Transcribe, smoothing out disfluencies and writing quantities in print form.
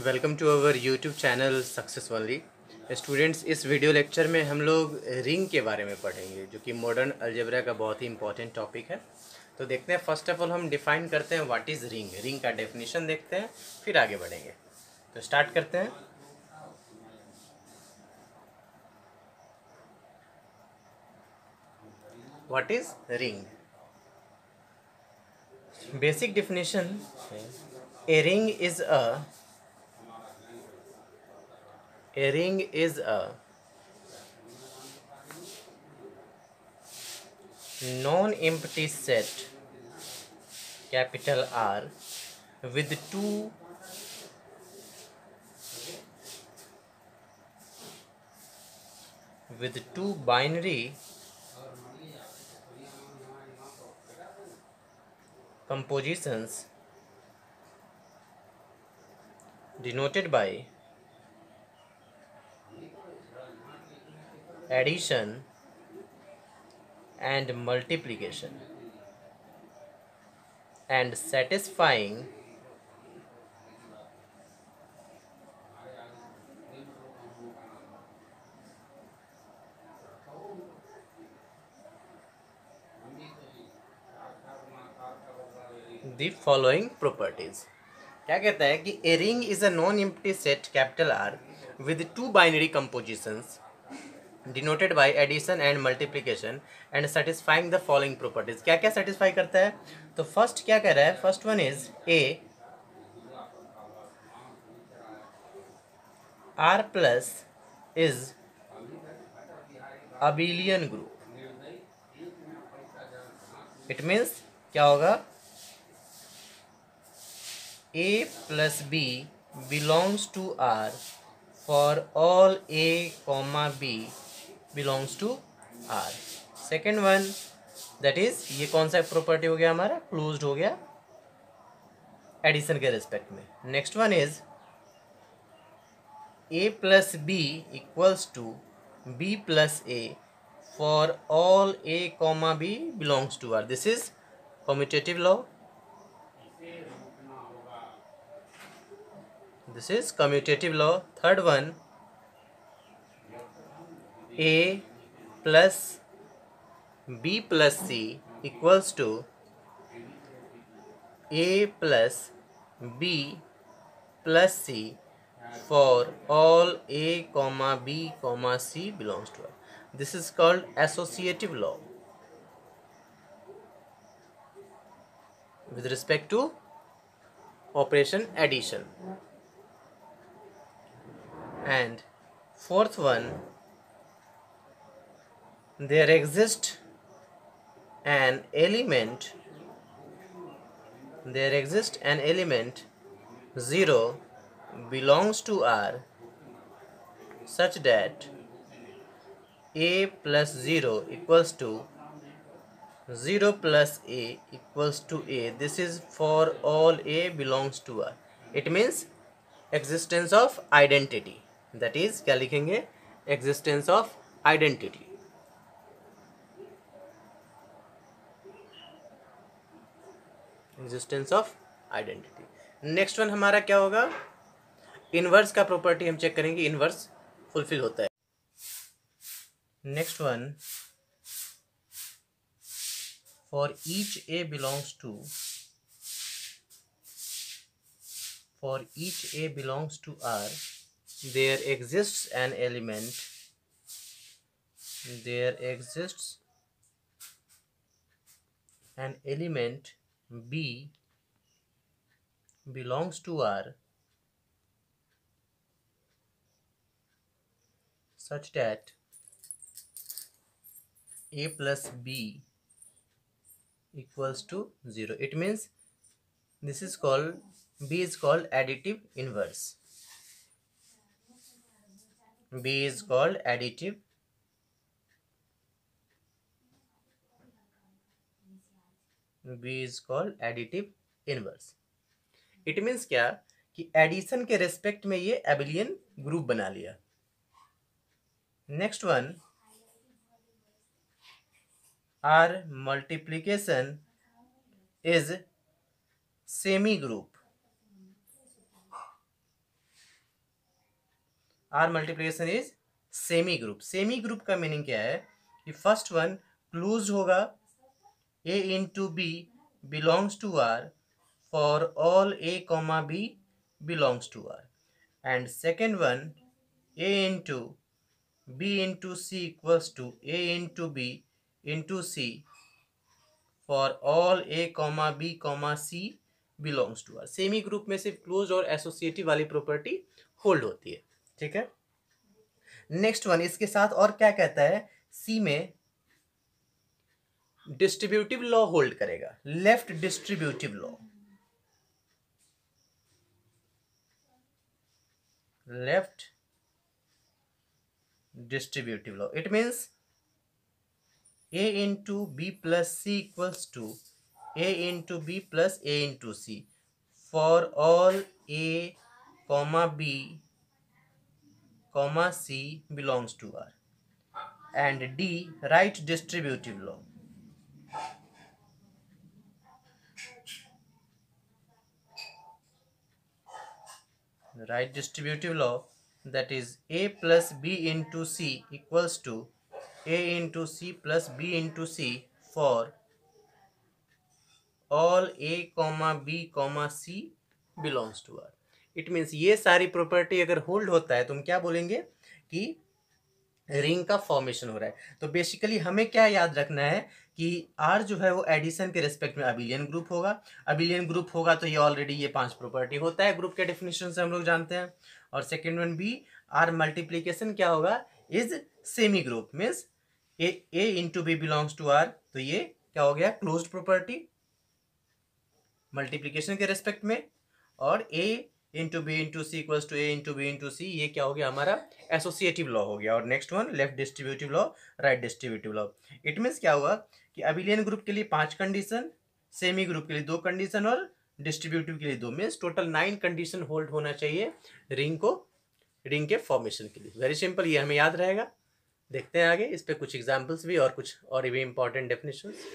Welcome to our YouTube channel success वाली students. इस video lecture में हम लोग रिंग के बारे में पढ़ेंगे, जो कि मॉडर्न अलजेब्रा का बहुत ही इंपॉर्टेंट टॉपिक है। तो देखते हैं, फर्स्ट ऑफ ऑल हम डिफाइन करते हैं व्हाट इज़ रिंग। रिंग का डेफिनेशन देखते हैं, फिर आगे बढ़ेंगे। तो स्टार्ट करते हैं। What is ring? Basic definition, a ring is a ring is a non-empty set, capital R, with two binary compositions denoted by addition and multiplication, and satisfying the following properties। क्या कहता है कि a ring is a non-empty set capital R with two binary compositions denoted by addition and multiplication and satisfying the following properties। क्या क्या satisfy करता है? तो first क्या कह रहा है? First one is a R plus is abelian group। It means क्या होगा? a plus b belongs to R for all a comma b belongs to R। Second one, that is, ये कौन सा प्रॉपर्टी हो गया हमारा? क्लोज्ड हो गया एडिशन के रिस्पेक्ट में। Next one is a plus b equals to b plus a for all a comma b belongs to R। this is commutative law। this is commutative law। third one, a plus b plus c equals to a plus b plus c for all a comma b comma c belongs to R। this is called associative law with respect to operation addition। and fourth one, there exists an element 0 belongs to R such that a plus 0 equals to 0 plus a equals to a। this is for all a belongs to R। it means existence of identity। that is, क्या लिखेंगे? existence of identity। existence of identity। Next one हमारा क्या होगा? Inverse का property हम check करेंगे, inverse fulfil होता है। Next one, for each a belongs to R, there exists an element b belongs to R such that a plus b equals to 0। it means this is called, b is called additive inverse। b is called additive inverse. It means क्या? कि addition के respect में ये एबिलियन group बना लिया। Next one, R multiplication is semi group. R multiplication is semi group. Semi group का meaning क्या है कि फर्स्ट वन क्लोज होगा A into B belongs to R for all A comma B belongs to R, and second one A into b into c equals to a into b into c for all a comma b comma c belongs to R। Semi group में सिर्फ close और associative वाली property hold होती है, ठीक है। Next one इसके साथ और क्या कहता है, सी में डिस्ट्रीब्यूटिव लॉ होल्ड करेगा, left distributive law, left distributive law. It means a into b plus c equals to a into b plus a into c for all a comma b comma c belongs to R, and D right distributive law, right distributive law, that is a plus b into c equals to a into c plus b into c for all a comma b comma c belongs to R। It means ये सारी property अगर hold होता है तो हम क्या बोलेंगे कि रिंग का फॉर्मेशन हो रहा है। तो बेसिकली हमें क्या याद रखना है कि आर जो है वो एडिशन के रिस्पेक्ट में अबिलियन ग्रुप होगा। अबिलियन ग्रुप होगा तो ये ऑलरेडी ये 5 प्रॉपर्टी होता है ग्रुप के डेफिनेशन से हम लोग जानते हैं। और second one B R multiplication क्या होगा, is semi group, means A into B belongs to R, तो ये क्या हो गया क्लोज्ड प्रॉपर्टी मल्टीप्लीकेशन के रेस्पेक्ट में। और A into B into C equals to A into B into C, ये क्या हो गया हमारा एसोसिएटिव लॉ हो गया। और next one left distributive law, right distributive law. It means क्या हुआ कि अबिलियन ग्रुप के लिए 5 कंडीशन, सेमी ग्रुप के लिए 2 कंडीशन और डिस्ट्रीब्यूटिव के लिए 2, मीन्स टोटल 9 कंडीशन होल्ड होना चाहिए रिंग के फॉर्मेशन के लिए। वेरी सिंपल, ये हमें याद रहेगा। देखते हैं आगे इस पे कुछ एग्जाम्पल्स भी और कुछ और भी इंपॉर्टेंट डेफिनेशंस।